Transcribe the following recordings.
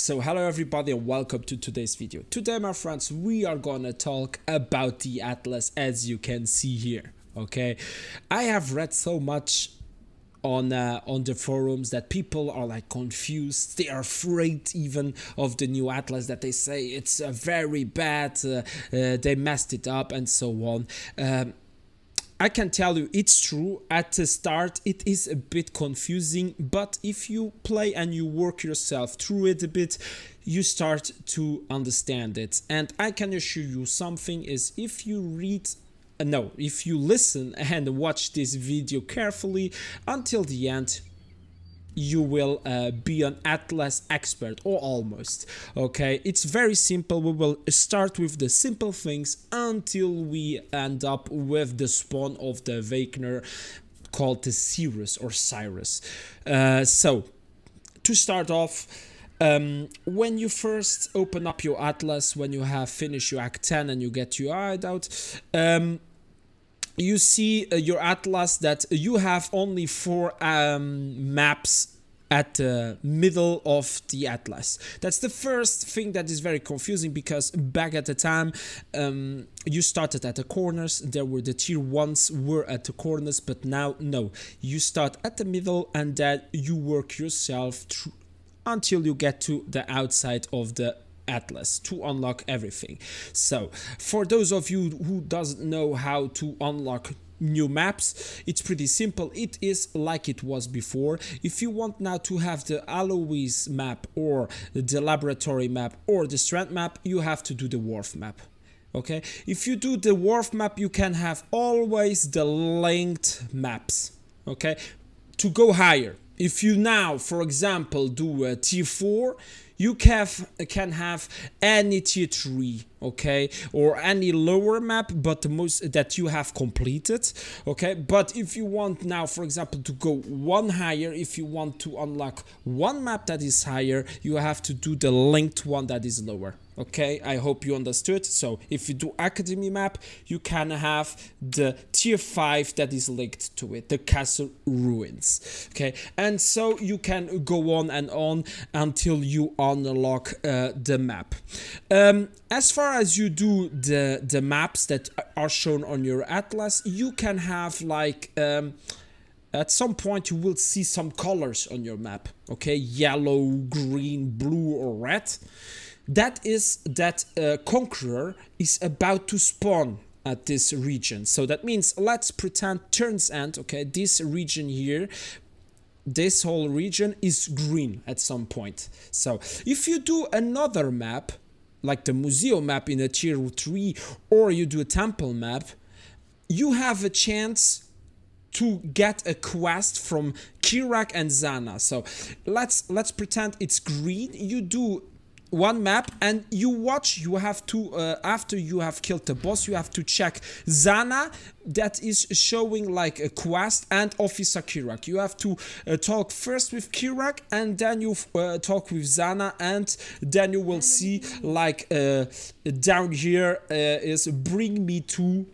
So hello everybody and welcome to today's video. Today my friends, we are gonna talk about the Atlas as you can see here. Okay, I have read so much on the forums that people are like confused. They are afraid even of the new Atlas, that they say it's very bad, they messed it up and so on. I can tell you it's true. At the start it is a bit confusing, but if you play and you work yourself through it a bit, you start to understand it. And I can assure you something is, if you if you listen and watch this video carefully until the end, you will be an Atlas expert, or almost. Okay, it's very simple. We will start with the simple things until we end up with the spawn of the Awakener called the Sirus or Sirus. So to start off, when you first open up your Atlas, when you have finished your Act 10 and you get your hideout, you see your Atlas that you have only 4 maps at the middle of the Atlas. That's the first thing that is very confusing, because back at the time you started at the corners. There were the tier 1s were at the corners, but now no, you start at the middle and then you work yourself through until you get to the outside of the Atlas to unlock everything. So for those of you who doesn't know how to unlock new maps, it's pretty simple. It is like it was before. If you want now to have the Alois map or the laboratory map or the strand map, you have to do the wharf map. Okay, if you do the wharf map, you can have always the linked maps. Okay, to go higher, if you now for example do a tier 4, you can have any tier 3, okay, or any lower map, but the most that you have completed. Okay, but if you want now for example to go one higher, if you want to unlock one map that is higher, you have to do the linked one that is lower. Okay, I hope you understood. So if you do Academy map, you can have the tier 5 that is linked to it, the castle ruins. Okay, and so you can go on and on until you unlock the map. As far as you do the maps that are shown on your Atlas, you can have like at some point you will see some colors on your map. Okay, yellow, green, blue or red. That is that conqueror is about to spawn at this region. So that means, let's pretend Turn's End, okay, this region here, this whole region is green at some point. So if you do another map, like the museum map in a tier 3, or you do a temple map, you have a chance to get a quest from Kirak and Zana. So let's pretend it's green. You do one map and you watch, you have to after you have killed the boss, you have to check Zana, that is showing like a quest, and Officer Kirak. You have to talk first with Kirak and then you talk with Zana, and then you will see like down here is bring me to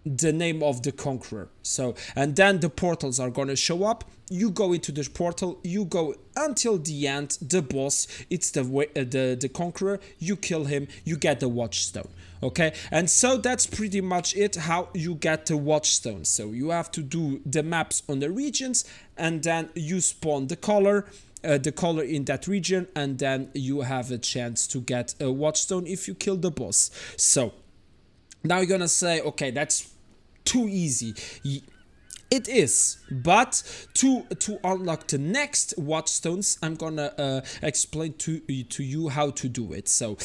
the name of the conqueror. So, and then the portals are gonna show up. You go into the portal, you go until the end, the boss, it's the conqueror, you kill him, you get the watchstone. Okay, and so that's pretty much it, how you get the watchstone. So you have to do the maps on the regions, and then you spawn the color in that region, and then you have a chance to get a watchstone if you kill the boss. So now you're gonna say, okay, that's too easy. It is, but to unlock the next watchstones, I'm gonna explain to you how to do it. So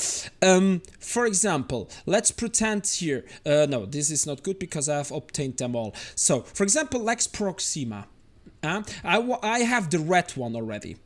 for example, let's pretend here, no, this is not good because I have obtained them all. So for example, Lex Proxima, I have the red one already.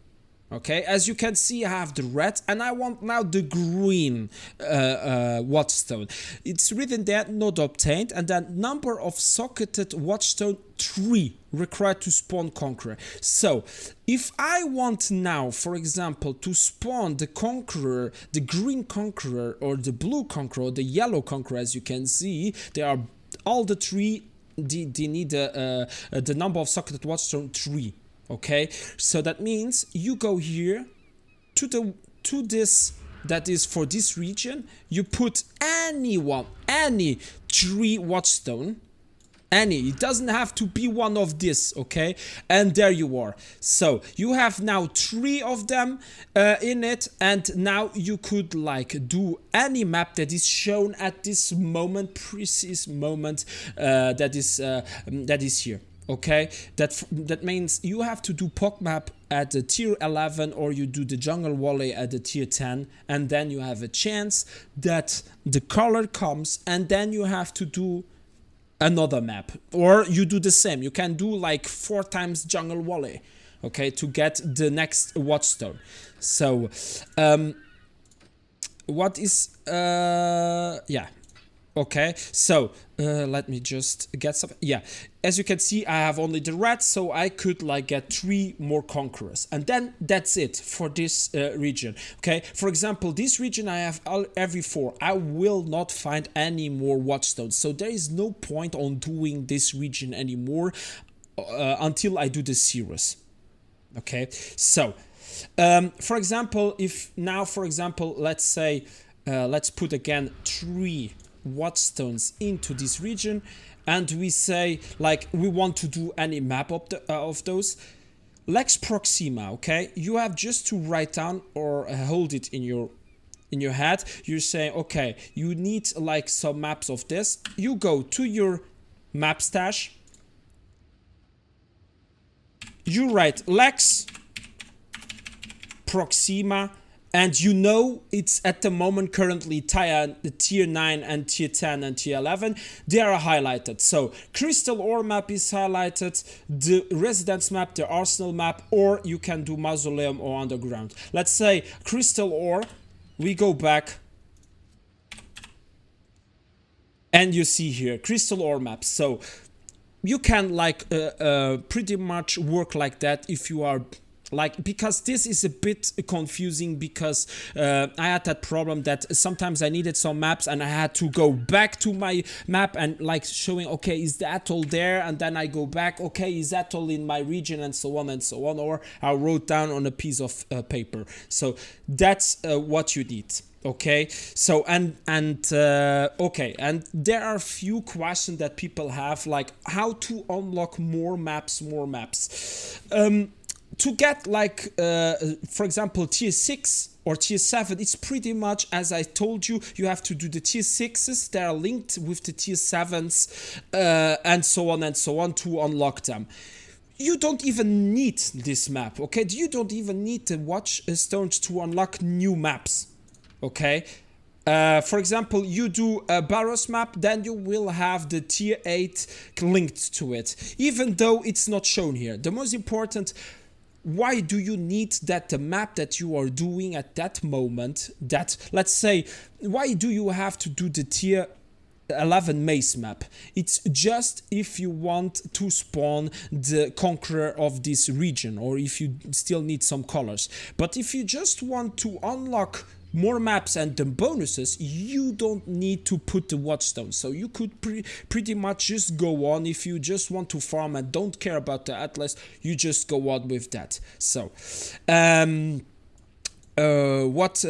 Okay, as you can see, I have the red, and I want now the green watchstone. It's written there, not obtained, and then number of socketed watchstone 3 required to spawn conqueror. So if I want now, for example, to spawn the conqueror, the green conqueror or the blue conqueror, or the yellow conqueror, as you can see, they are all the 3. They need the number of socketed watchstone 3. Okay, so that means you go here to the to this, that is for this region, you put any 3 watchstone. It doesn't have to be one of this, okay? And there you are. So you have now 3 of them in it, and now you could like do any map that is shown at this moment, precise moment, that is here. Okay, that means you have to do POC map at the tier 11, or you do the jungle valley at the tier 10, and then you have a chance that the color comes, and then you have to do another map, or you do the same. You can do like 4 times jungle valley, okay, to get the next watchstone. So what is yeah, okay, so let me just get some. Yeah, as you can see, I have only the red, so I could like get 3 more conquerors, and then that's it for this region. Okay, for example, this region I have every 4. I will not find any more watchstones, so there is no point on doing this region anymore until I do the Sirus. Okay, so for example, if now, for example, let's say let's put again 3 watchstones into this region, and we say like we want to do any map of those. Lex Proxima, okay, you have just to write down or hold it in your head. You're saying, okay, you need like some maps of this. You go to your map stash, you write Lex Proxima, and you know it's at the moment currently tier 9 and tier 10 and tier 11. They are highlighted. So Crystal Ore map is highlighted, the Residence map, the Arsenal map, or you can do Mausoleum or Underground. Let's say Crystal Ore, we go back, and you see here Crystal Ore map. So you can like pretty much work like that if you are like, because this is a bit confusing, because I had that problem that sometimes I needed some maps and I had to go back to my map and like showing, okay, is the atoll there, and then I go back, okay, is atoll in my region, and so on and so on, or I wrote down on a piece of paper. So that's what you need. Okay, so and okay, and there are a few questions that people have, like how to unlock more maps. To get like for example tier 6 or tier 7, it's pretty much as I told you. You have to do the tier 6s, they are linked with the tier 7s, and so on to unlock them. You don't even need this map, okay? You don't even need the watchstones to unlock new maps, okay? For example, you do a Barrows map, then you will have the tier 8 linked to it, even though it's not shown here. The most important, why do you need that the map that you are doing at that moment, that, let's say, why do you have to do the tier 11 maze map? It's just if you want to spawn the conqueror of this region, or if you still need some colors. But if you just want to unlock more maps and the bonuses, you don't need to put the watchstones. So you could pretty much just go on. If you just want to farm and don't care about the atlas, you just go on with that. So what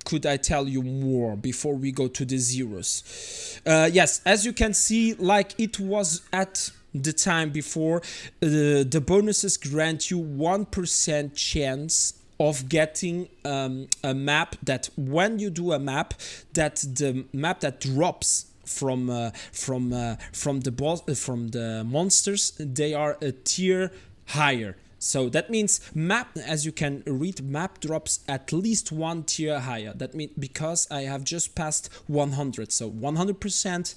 could I tell you more before we go to the zeros? Yes, as you can see, like it was at the time before, the bonuses grant you 1% chance of getting a map, that when you do a map, that the map that drops from the monsters, they are a tier higher. So that means map, as you can read, map drops at least 1 tier higher. That means because I have just passed 100, so 100%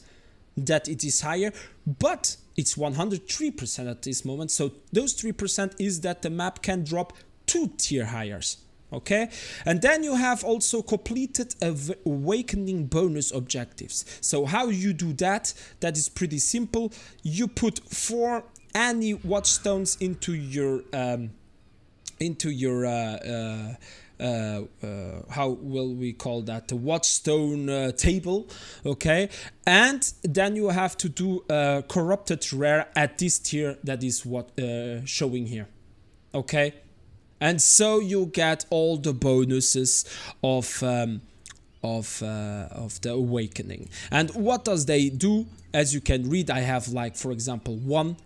that it is higher, but it's 103% at this moment. So those 3% is that the map can drop 2 tier higher, okay? And then you have also completed awakening bonus objectives. So how you do that? That is pretty simple. You put 4 any watchstones into your how will we call that, the watchstone table, okay? And then you have to do corrupted rare at this tier that is what showing here, okay? And so you get all the bonuses of the awakening. And what does they do? As you can read, I have like, for example, 1.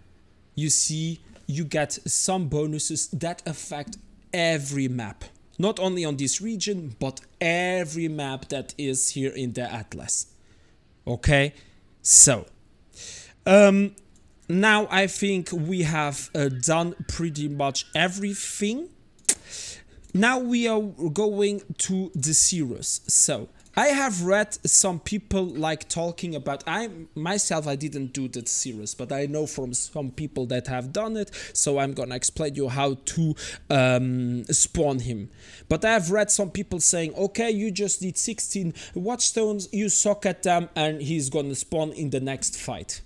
You see, you get some bonuses that affect every map. Not only on this region, but every map that is here in the Atlas. Okay, so now I think we have done pretty much everything. Now we are going to the Sirus. So I have read some people like talking about, I didn't do the Sirus, but I know from some people that have done it, so I'm gonna explain you how to spawn him. But I have read some people saying, okay, you just need 16 watchstones, you suck at them, and he's gonna spawn in the next fight.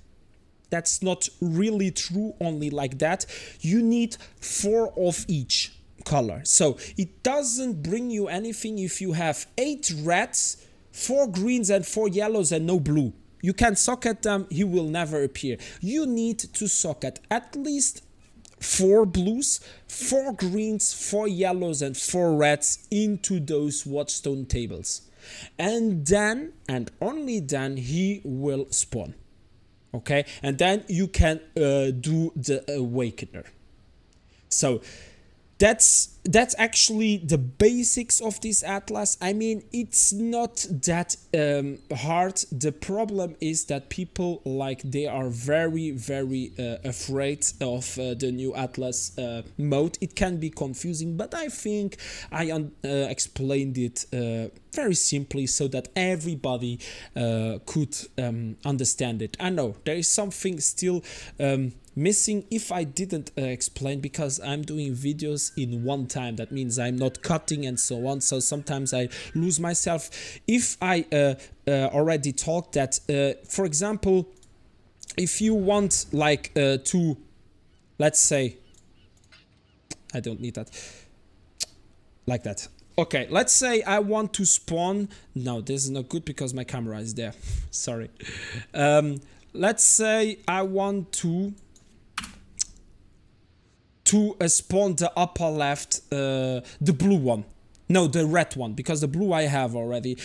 That's not really true, only like that. You need 4 of each color. So it doesn't bring you anything if you have 8 reds, 4 greens and 4 yellows and no blue. You can socket them, he will never appear. You need to socket at least 4 blues, 4 greens, 4 yellows and 4 reds into those watchstone tables. And then, and only then, he will spawn. Okay, and then you can do the awakener. So that's actually the basics of this atlas. I mean, it's not that hard. The problem is that people, like, they are very afraid of the new atlas mode. It can be confusing, but I think I explained it very simply so that everybody could understand it. I know there is something still missing if I didn't explain, because I'm doing videos in one time. That means I'm not cutting and so on, so sometimes I lose myself. If I already talked that, for example, if you want like to, let's say, I don't need that, like that. Okay, let's say I want to spawn, no, this is not good because my camera is there, sorry. Let's say I want to spawn the upper left, the blue one. No, the red one, because the blue I have already.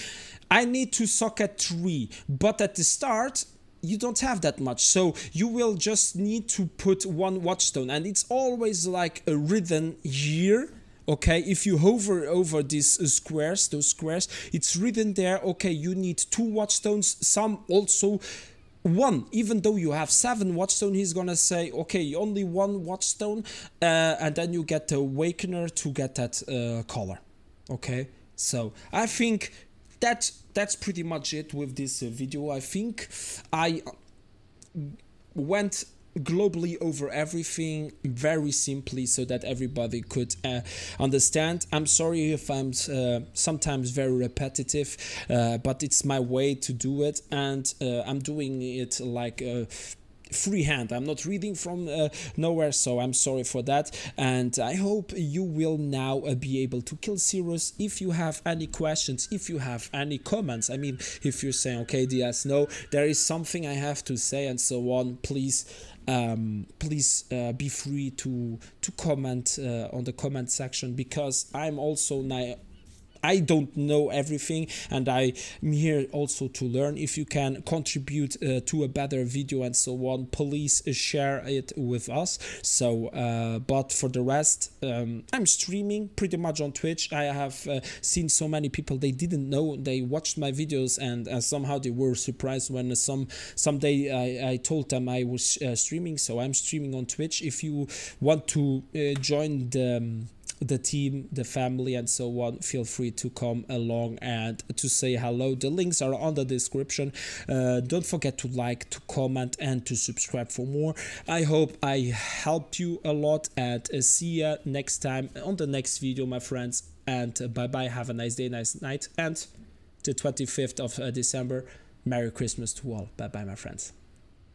I need to socket 3, but at the start, you don't have that much. So you will just need to put 1 watchstone, and it's always like a written here. Okay, if you hover over these squares, those squares, it's written there, okay, you need 2 watchstones, some also 1, even though you have 7 watchstone, he's gonna say, okay, only 1 watchstone, and then you get the awakener to get that color. Okay, so I think that's pretty much it with this video. I think I went globally over everything very simply so that everybody could understand. I'm sorry if I'm sometimes very repetitive, but it's my way to do it, and I'm doing it like freehand. I'm not reading from nowhere, so I'm sorry for that, and I hope you will now be able to kill Sirus. If you have any questions, if you have any comments, I mean, if you're saying, okay, DS, no, there is something I have to say and so on, please be free to comment on the comment section, because I'm also I don't know everything, and I'm here also to learn. If you can contribute to a better video and so on, please share it with us. So but for the rest, I'm streaming pretty much on Twitch. I have seen so many people, they didn't know, they watched my videos, and somehow they were surprised when someday I told them I was streaming. So I'm streaming on Twitch. If you want to join the team, the family and so on, feel free to come along and to say hello. The links are on the description. Don't forget to like, to comment and to subscribe for more. I hope I helped you a lot, and see ya next time on the next video, my friends, and bye bye. Have a nice day, nice night, and the 25th of December, Merry Christmas to all. Bye bye, my friends.